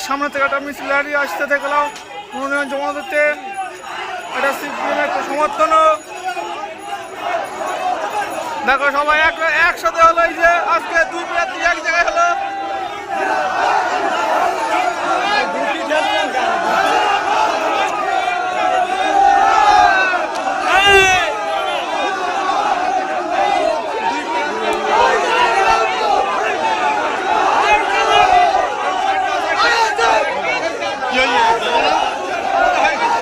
সামনে থেকে একটা মিছিল আসতে দেখলাম মনোনয়ন জমা দিতে। এটা সিপিএম একটা সমর্থন। দেখো সবাই একসাথে হলো, এই যে আজকে দুই প্রার্থী এক জায়গায় হলো।